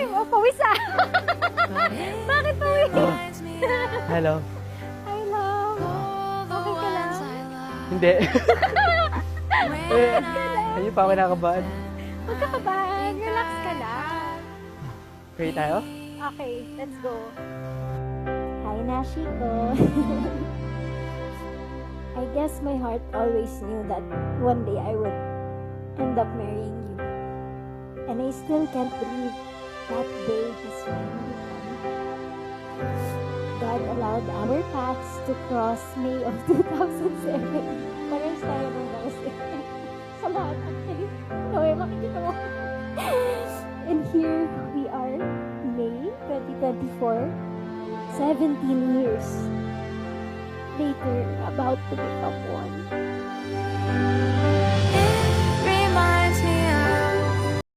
Pawis ah! Bakit pawis? Hello. Hi, love. Okay ka lang? Hindi. Ayun pa ako nakabahan. Huwag ka kabahan. Relax ka lang. Pray tayo? Okay, let's go. Hi, Nashiko. I guess my heart always knew that one day I would end up marrying you. And I still can't believe that day has finally come. God allowed our paths to cross May of 2007. Parehas tayo ng boses. Sa lahat, actually. Okay, makikita mo. And here we are, May 2024, 17 years later, about to become one.